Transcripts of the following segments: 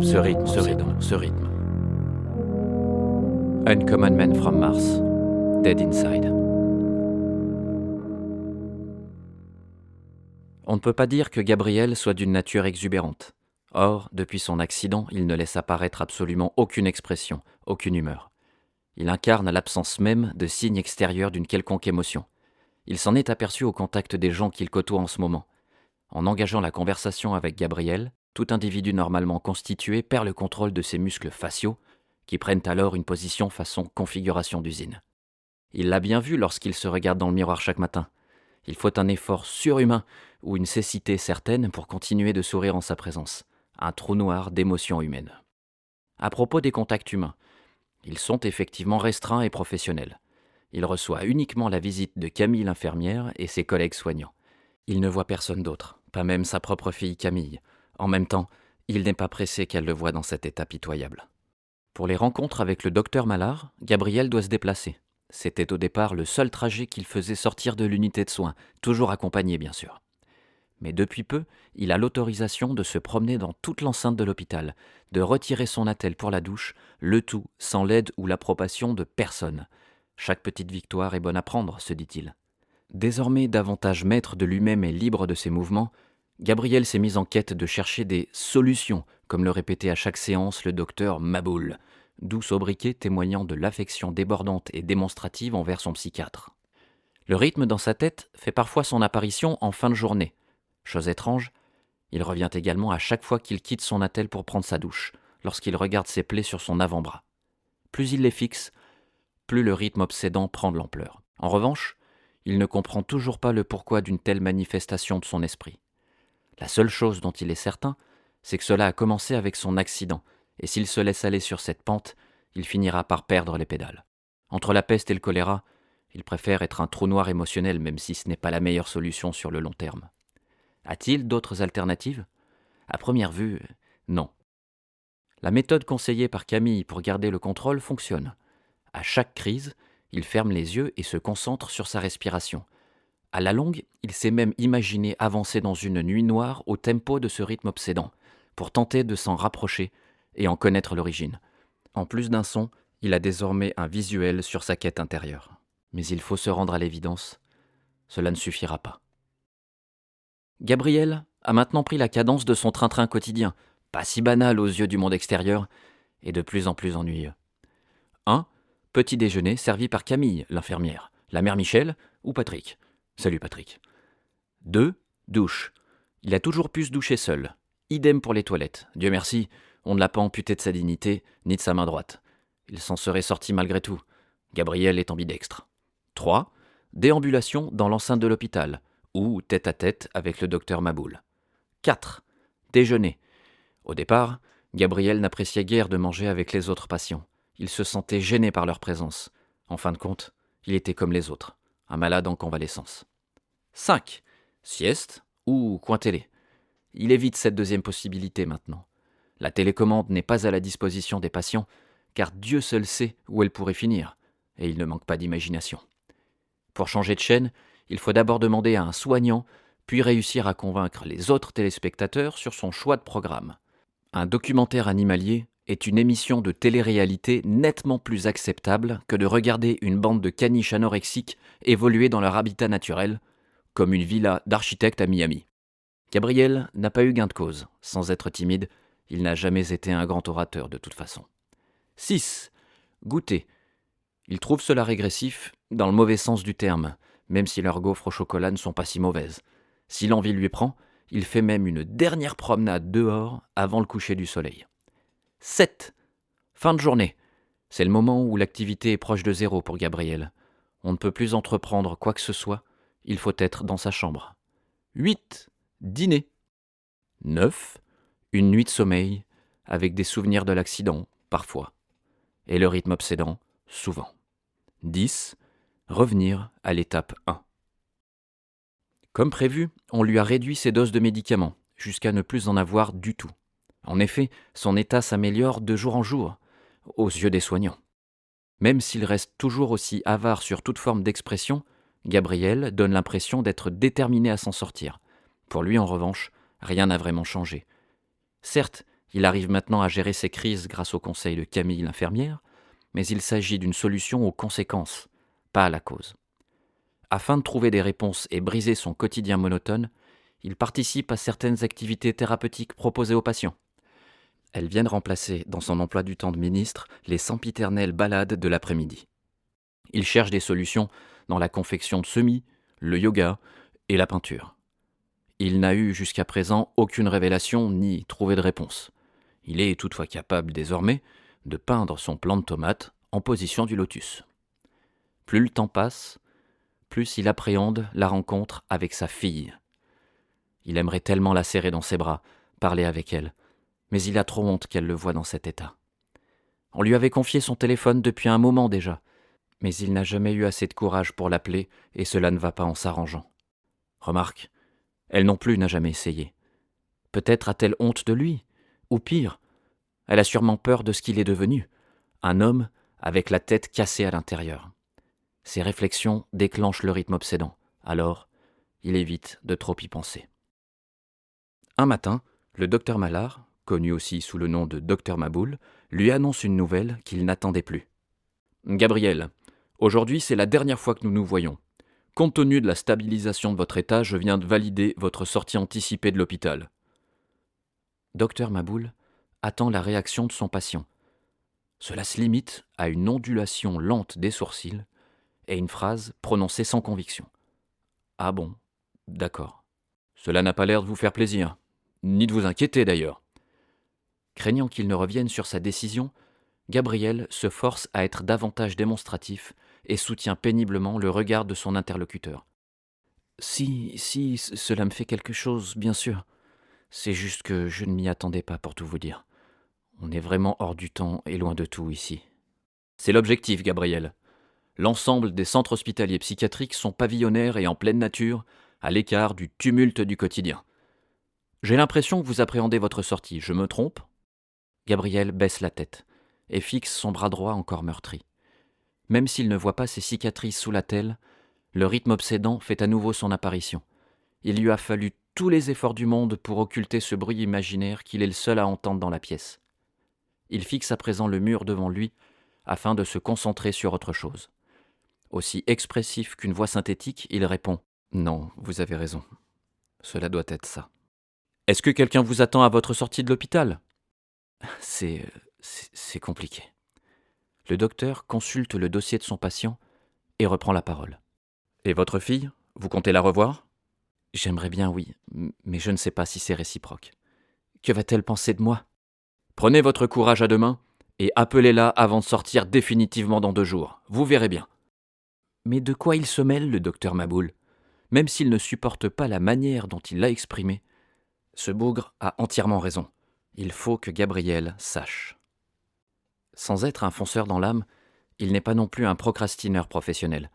ce rythme. Uncommon Man from Mars, Dead Inside. On ne peut pas dire que Gabriel soit d'une nature exubérante. Or, depuis son accident, il ne laisse apparaître absolument aucune expression, aucune humeur. Il incarne l'absence même de signes extérieurs d'une quelconque émotion. Il s'en est aperçu au contact des gens qu'il côtoie en ce moment. En engageant la conversation avec Gabriel, tout individu normalement constitué perd le contrôle de ses muscles faciaux, qui prennent alors une position façon configuration d'usine. Il l'a bien vu lorsqu'il se regarde dans le miroir chaque matin. Il faut un effort surhumain ou une cécité certaine pour continuer de sourire en sa présence. Un trou noir d'émotions humaines. À propos des contacts humains, ils sont effectivement restreints et professionnels. Il reçoit uniquement la visite de Camille l'infirmière et ses collègues soignants. Il ne voit personne d'autre, pas même sa propre fille Camille. En même temps, il n'est pas pressé qu'elle le voie dans cet état pitoyable. Pour les rencontres avec le docteur Mallard, Gabriel doit se déplacer. C'était au départ le seul trajet qu'il faisait sortir de l'unité de soins, toujours accompagné bien sûr. Mais depuis peu, il a l'autorisation de se promener dans toute l'enceinte de l'hôpital, de retirer son attelle pour la douche, le tout sans l'aide ou l'approbation de personne. Chaque petite victoire est bonne à prendre, se dit-il. Désormais davantage maître de lui-même et libre de ses mouvements, Gabriel s'est mis en quête de chercher des « solutions », comme le répétait à chaque séance le docteur Maboul, doux sobriquet témoignant de l'affection débordante et démonstrative envers son psychiatre. Le rythme dans sa tête fait parfois son apparition en fin de journée. Chose étrange, il revient également à chaque fois qu'il quitte son attelle pour prendre sa douche, lorsqu'il regarde ses plaies sur son avant-bras. Plus il les fixe, plus le rythme obsédant prend de l'ampleur. En revanche, il ne comprend toujours pas le pourquoi d'une telle manifestation de son esprit. La seule chose dont il est certain, c'est que cela a commencé avec son accident, et s'il se laisse aller sur cette pente, il finira par perdre les pédales. Entre la peste et le choléra, il préfère être un trou noir émotionnel, même si ce n'est pas la meilleure solution sur le long terme. A-t-il d'autres alternatives ? À première vue, non. La méthode conseillée par Camille pour garder le contrôle fonctionne. À chaque crise, il ferme les yeux et se concentre sur sa respiration. À la longue, il s'est même imaginé avancer dans une nuit noire au tempo de ce rythme obsédant, pour tenter de s'en rapprocher et en connaître l'origine. En plus d'un son, il a désormais un visuel sur sa quête intérieure. Mais il faut se rendre à l'évidence, cela ne suffira pas. Gabriel a maintenant pris la cadence de son train-train quotidien, pas si banal aux yeux du monde extérieur, et de plus en plus ennuyeux. 1. Petit déjeuner servi par Camille, l'infirmière, la mère Michel ou Patrick. Salut Patrick. 2. Douche. Il a toujours pu se doucher seul. Idem pour les toilettes. Dieu merci, on ne l'a pas amputé de sa dignité, ni de sa main droite. Il s'en serait sorti malgré tout. Gabriel est ambidextre. 3. Déambulation dans l'enceinte de l'hôpital, ou tête-à-tête avec le docteur Maboul. 4. Déjeuner. Au départ, Gabriel n'appréciait guère de manger avec les autres patients. Il se sentait gêné par leur présence. En fin de compte, il était comme les autres, un malade en convalescence. 5. Sieste ou coin télé. Il évite cette deuxième possibilité maintenant. La télécommande n'est pas à la disposition des patients, car Dieu seul sait où elle pourrait finir, et il ne manque pas d'imagination. Pour changer de chaîne, il faut d'abord demander à un soignant, puis réussir à convaincre les autres téléspectateurs sur son choix de programme. Un documentaire animalier est une émission de télé-réalité nettement plus acceptable que de regarder une bande de caniches anorexiques évoluer dans leur habitat naturel, comme une villa d'architecte à Miami. Gabriel n'a pas eu gain de cause. Sans être timide, il n'a jamais été un grand orateur de toute façon. 6. Goûter. Il trouve cela régressif, dans le mauvais sens du terme, même si leurs gaufres au chocolat ne sont pas si mauvaises. Si l'envie lui prend, il fait même une dernière promenade dehors avant le coucher du soleil. 7. Fin de journée. C'est le moment où l'activité est proche de zéro pour Gabriel. On ne peut plus entreprendre quoi que ce soit, il faut être dans sa chambre. 8. Dîner. 9. Une nuit de sommeil, avec des souvenirs de l'accident, parfois. Et le rythme obsédant, souvent. 10. Revenir à l'étape 1. Comme prévu, on lui a réduit ses doses de médicaments, jusqu'à ne plus en avoir du tout. En effet, son état s'améliore de jour en jour, aux yeux des soignants. Même s'il reste toujours aussi avare sur toute forme d'expression, Gabriel donne l'impression d'être déterminé à s'en sortir. Pour lui, en revanche, rien n'a vraiment changé. Certes, Il arrive maintenant à gérer ses crises grâce au conseil de Camille l'infirmière, mais il s'agit d'une solution aux conséquences, pas à la cause. Afin de trouver des réponses et briser son quotidien monotone, il participe à certaines activités thérapeutiques proposées aux patients. Elles viennent remplacer, dans son emploi du temps de ministre, les sempiternelles balades de l'après-midi. Il cherche des solutions dans la confection de semis, le yoga et la peinture. Il n'a eu jusqu'à présent aucune révélation ni trouvé de réponse. Il est toutefois capable désormais de peindre son plant de tomate en position du lotus. Plus le temps passe, plus il appréhende la rencontre avec sa fille. Il aimerait tellement la serrer dans ses bras, parler avec elle, mais il a trop honte qu'elle le voie dans cet état. On lui avait confié son téléphone depuis un moment déjà, mais il n'a jamais eu assez de courage pour l'appeler et cela ne va pas en s'arrangeant. Remarque, elle non plus n'a jamais essayé. Peut-être a-t-elle honte de lui, ou pire, elle a sûrement peur de ce qu'il est devenu, un homme avec la tête cassée à l'intérieur. Ces réflexions déclenchent le rythme obsédant, alors il évite de trop y penser. Un matin, le docteur Mallard, connu aussi sous le nom de docteur Maboul, lui annonce une nouvelle qu'il n'attendait plus. « Gabriel, aujourd'hui c'est la dernière fois que nous nous voyons. Compte tenu de la stabilisation de votre état, je viens de valider votre sortie anticipée de l'hôpital. » Docteur Maboul attend la réaction de son patient. Cela se limite à une ondulation lente des sourcils et une phrase prononcée sans conviction. « Ah bon, d'accord. Cela n'a pas l'air de vous faire plaisir, ni de vous inquiéter d'ailleurs. » Craignant qu'il ne revienne sur sa décision, Gabriel se force à être davantage démonstratif et soutient péniblement le regard de son interlocuteur. « Si, cela me fait quelque chose, bien sûr. C'est juste que je ne m'y attendais pas pour tout vous dire. On est vraiment hors du temps et loin de tout ici. » C'est l'objectif, Gabriel. L'ensemble des centres hospitaliers psychiatriques sont pavillonnaires et en pleine nature, à l'écart du tumulte du quotidien. J'ai l'impression que vous appréhendez votre sortie, je me trompe ? Gabriel baisse la tête et fixe son bras droit encore meurtri. Même s'il ne voit pas ses cicatrices sous la telle, le rythme obsédant fait à nouveau son apparition. Il lui a fallu tous les efforts du monde pour occulter ce bruit imaginaire qu'il est le seul à entendre dans la pièce. Il fixe à présent le mur devant lui afin de se concentrer sur autre chose. Aussi expressif qu'une voix synthétique, il répond « Non, vous avez raison. Cela doit être ça. » « Est-ce que quelqu'un vous attend à votre sortie de l'hôpital ? » C'est compliqué. Le docteur consulte le dossier de son patient et reprend la parole. « Et votre fille, vous comptez la revoir ? » J'aimerais bien, oui, mais je ne sais pas si c'est réciproque. Que va-t-elle penser de moi ? Prenez votre courage à deux mains et appelez-la avant de sortir définitivement dans 2 jours. Vous verrez bien. Mais de quoi il se mêle, le docteur Maboul ? Même s'il ne supporte pas la manière dont il l'a exprimé, ce bougre a entièrement raison. Il faut que Gabriel sache. Sans être un fonceur dans l'âme, il n'est pas non plus un procrastineur professionnel.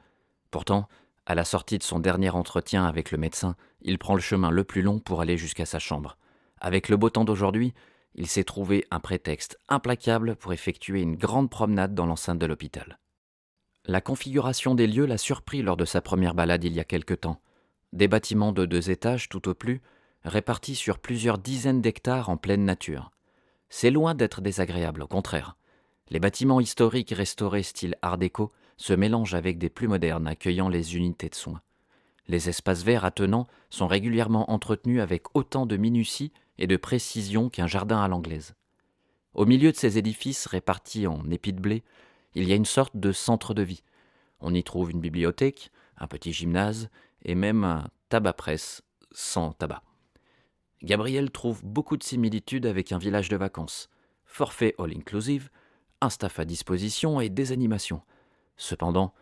Pourtant, à la sortie de son dernier entretien avec le médecin, il prend le chemin le plus long pour aller jusqu'à sa chambre. Avec le beau temps d'aujourd'hui, il s'est trouvé un prétexte implacable pour effectuer une grande promenade dans l'enceinte de l'hôpital. La configuration des lieux l'a surpris lors de sa première balade il y a quelque temps. Des bâtiments de 2 étages tout au plus, répartis sur plusieurs dizaines d'hectares en pleine nature. C'est loin d'être désagréable, au contraire. Les bâtiments historiques restaurés style art déco se mélangent avec des plus modernes accueillant les unités de soins. Les espaces verts attenants sont régulièrement entretenus avec autant de minutie et de précision qu'un jardin à l'anglaise. Au milieu de ces édifices répartis en épis de blé, il y a une sorte de centre de vie. On y trouve une bibliothèque, un petit gymnase et même un tabac-presse sans tabac. Gabriel trouve beaucoup de similitudes avec un village de vacances. Forfait all-inclusive, un staff à disposition et des animations. Cependant,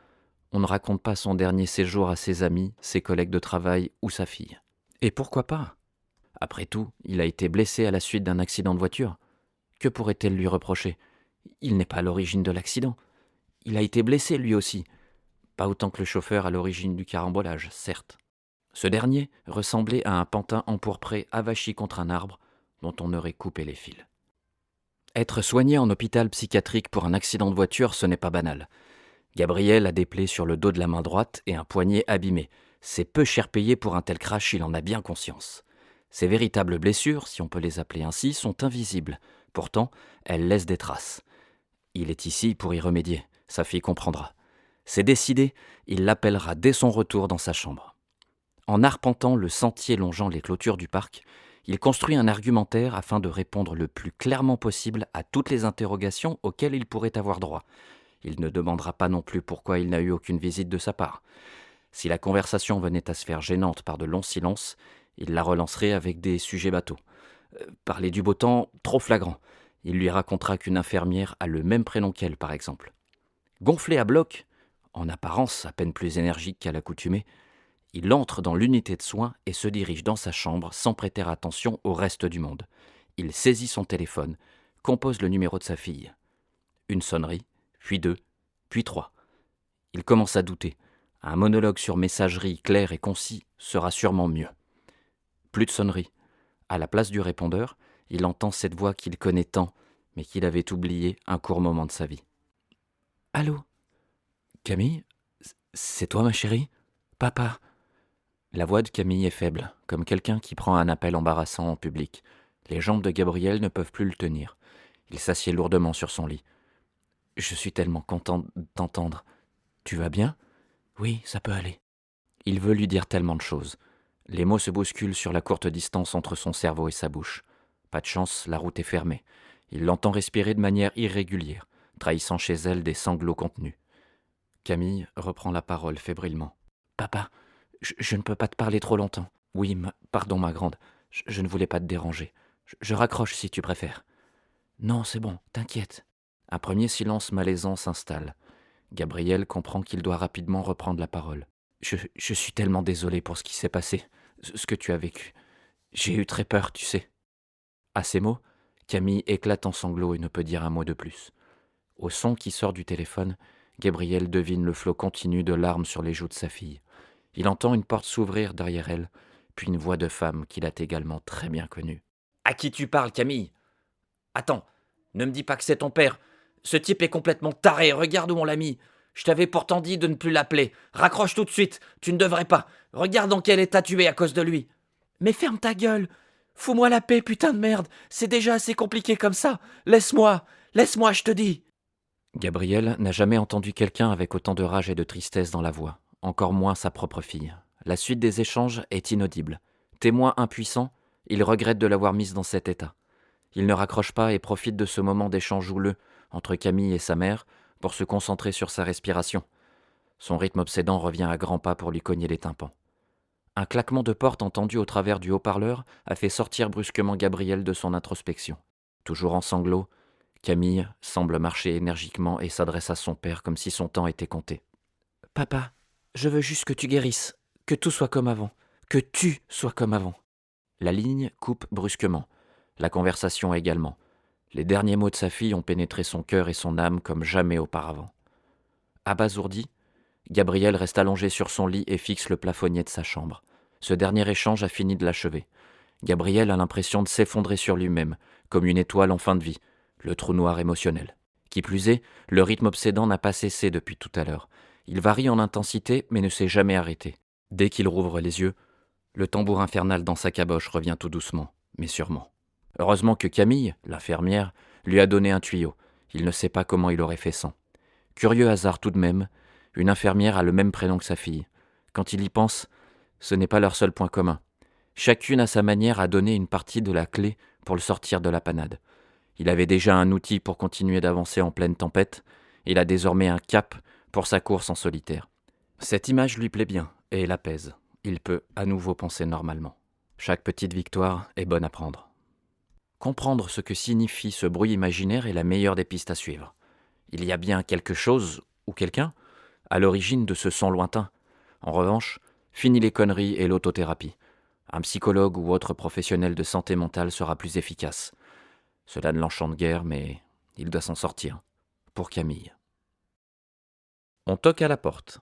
on ne raconte pas son dernier séjour à ses amis, ses collègues de travail ou sa fille. Et pourquoi pas ? Après tout, il a été blessé à la suite d'un accident de voiture. Que pourrait-elle lui reprocher ? Il n'est pas à l'origine de l'accident. Il a été blessé lui aussi. Pas autant que le chauffeur à l'origine du carambolage, certes. Ce dernier ressemblait à un pantin empourpré avachi contre un arbre dont on aurait coupé les fils. Être soigné en hôpital psychiatrique pour un accident de voiture, ce n'est pas banal. Gabriel a des plaies sur le dos de la main droite et un poignet abîmé. C'est peu cher payé pour un tel crash, il en a bien conscience. Ces véritables blessures, si on peut les appeler ainsi, sont invisibles. Pourtant, elle laisse des traces. Il est ici pour y remédier, sa fille comprendra. C'est décidé, il l'appellera dès son retour dans sa chambre. En arpentant le sentier longeant les clôtures du parc, il construit un argumentaire afin de répondre le plus clairement possible à toutes les interrogations auxquelles il pourrait avoir droit. Il ne demandera pas non plus pourquoi il n'a eu aucune visite de sa part. Si la conversation venait à se faire gênante par de longs silences, il la relancerait avec des sujets bateaux. Parler du beau temps, trop flagrant. Il lui racontera qu'une infirmière a le même prénom qu'elle, par exemple. Gonflé à bloc, en apparence à peine plus énergique qu'à l'accoutumée, il entre dans l'unité de soins et se dirige dans sa chambre sans prêter attention au reste du monde. Il saisit son téléphone, compose le numéro de sa fille. Une sonnerie, puis deux, puis trois. Il commence à douter. Un monologue sur messagerie clair et concis sera sûrement mieux. Plus de sonnerie. À la place du répondeur, il entend cette voix qu'il connaît tant, mais qu'il avait oubliée un court moment de sa vie. « Allô ? Camille ? C'est toi, ma chérie ? Papa ?» La voix de Camille est faible, comme quelqu'un qui prend un appel embarrassant en public. Les jambes de Gabriel ne peuvent plus le tenir. Il s'assied lourdement sur son lit. « Je suis tellement content de t'entendre. Tu vas bien ? Oui, ça peut aller. » Il veut lui dire tellement de choses. Les mots se bousculent sur la courte distance entre son cerveau et sa bouche. Pas de chance, la route est fermée. Il l'entend respirer de manière irrégulière, trahissant chez elle des sanglots contenus. Camille reprend la parole fébrilement. « Papa, je ne peux pas te parler trop longtemps. Oui, pardon ma grande, je ne voulais pas te déranger. Je raccroche si tu préfères. » Non, c'est bon, t'inquiète. Un premier silence malaisant s'installe. Gabriel comprend qu'il doit rapidement reprendre la parole. Je suis tellement désolé pour ce qui s'est passé, ce que tu as vécu. J'ai eu très peur, tu sais. À ces mots, Camille éclate en sanglots et ne peut dire un mot de plus. Au son qui sort du téléphone, Gabriel devine le flot continu de larmes sur les joues de sa fille. Il entend une porte s'ouvrir derrière elle, puis une voix de femme qu'il a également très bien connue. « À qui tu parles, Camille ? Attends, ne me dis pas que c'est ton père. Ce type est complètement taré, regarde où on l'a mis. Je t'avais pourtant dit de ne plus l'appeler. Raccroche tout de suite, tu ne devrais pas. Regarde dans quel état tu es à cause de lui. » « Mais ferme ta gueule. Fous-moi la paix, putain de merde. C'est déjà assez compliqué comme ça. Laisse-moi, je te dis. » Gabriel n'a jamais entendu quelqu'un avec autant de rage et de tristesse dans la voix, encore moins sa propre fille. La suite des échanges est inaudible. Témoin impuissant, il regrette de l'avoir mise dans cet état. Il ne raccroche pas et profite de ce moment d'échange houleux entre Camille et sa mère pour se concentrer sur sa respiration. Son rythme obsédant revient à grands pas pour lui cogner les tympans. Un claquement de porte entendu au travers du haut-parleur a fait sortir brusquement Gabriel de son introspection. Toujours en sanglots, Camille semble marcher énergiquement et s'adresse à son père comme si son temps était compté. « Papa, je veux juste que tu guérisses, que tout soit comme avant, que tu sois comme avant. » La ligne coupe brusquement, la conversation également. Les derniers mots de sa fille ont pénétré son cœur et son âme comme jamais auparavant. Abasourdi, Gabriel reste allongé sur son lit et fixe le plafonnier de sa chambre. Ce dernier échange a fini de l'achever. Gabriel a l'impression de s'effondrer sur lui-même, comme une étoile en fin de vie, le trou noir émotionnel. Qui plus est, le rythme obsédant n'a pas cessé depuis tout à l'heure. Il varie en intensité, mais ne s'est jamais arrêté. Dès qu'il rouvre les yeux, le tambour infernal dans sa caboche revient tout doucement, mais sûrement. Heureusement que Camille, l'infirmière, lui a donné un tuyau. Il ne sait pas comment il aurait fait sans. Curieux hasard tout de même, une infirmière a le même prénom que sa fille. Quand il y pense, ce n'est pas leur seul point commun. Chacune à sa manière a donné une partie de la clé pour le sortir de la panade. Il avait déjà un outil pour continuer d'avancer en pleine tempête, il a désormais un cap pour sa course en solitaire. Cette image lui plaît bien et l'apaise. Il peut à nouveau penser normalement. Chaque petite victoire est bonne à prendre. Comprendre ce que signifie ce bruit imaginaire est la meilleure des pistes à suivre. Il y a bien quelque chose, ou quelqu'un, à l'origine de ce son lointain. En revanche, fini les conneries et l'autothérapie. Un psychologue ou autre professionnel de santé mentale sera plus efficace. Cela ne l'enchante guère, mais il doit s'en sortir. Pour Camille. On toque à la porte.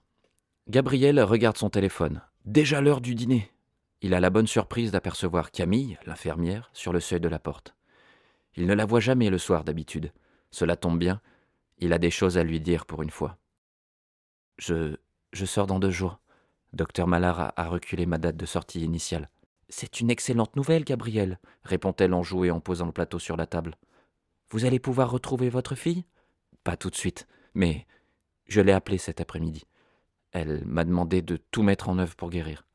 Gabriel regarde son téléphone. Déjà l'heure du dîner. Il a la bonne surprise d'apercevoir Camille, l'infirmière, sur le seuil de la porte. Il ne la voit jamais le soir d'habitude. Cela tombe bien, il a des choses à lui dire pour une fois. Je sors dans 2 jours. Docteur Mallard a reculé ma date de sortie initiale. « C'est une excellente nouvelle, Gabriel, répond-elle enjouée en posant le plateau sur la table. Vous allez pouvoir retrouver votre fille ? Pas tout de suite, mais je l'ai appelée cet après-midi. Elle m'a demandé de tout mettre en œuvre pour guérir.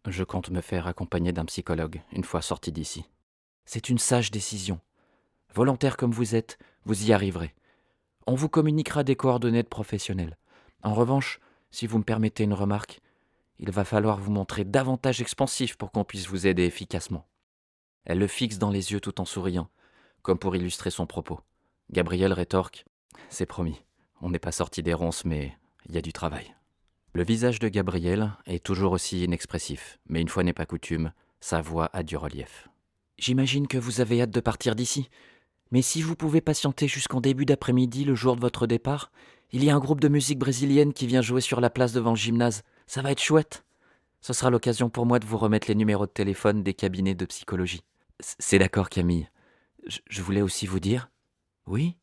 Je compte me faire accompagner d'un psychologue une fois sorti d'ici. C'est une sage décision. Volontaire comme vous êtes, vous y arriverez. On vous communiquera des coordonnées de professionnels. En revanche, si vous me permettez une remarque, il va falloir vous montrer davantage expansif pour qu'on puisse vous aider efficacement. Elle le fixe dans les yeux tout en souriant, comme pour illustrer son propos. Gabriel rétorque : c'est promis, on n'est pas sorti des ronces, mais il y a du travail. Le visage de Gabriel est toujours aussi inexpressif, mais une fois n'est pas coutume, sa voix a du relief. J'imagine que vous avez hâte de partir d'ici, mais si vous pouvez patienter jusqu'en début d'après-midi, le jour de votre départ, il y a un groupe de musique brésilienne qui vient jouer sur la place devant le gymnase. Ça va être chouette. Ce sera l'occasion pour moi de vous remettre les numéros de téléphone des cabinets de psychologie. C'est d'accord, Camille. Je voulais aussi vous dire... Oui ?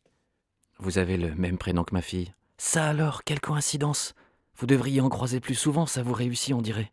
Vous avez le même prénom que ma fille. Ça alors, quelle coïncidence ! Vous devriez en croiser plus souvent, ça vous réussit, on dirait.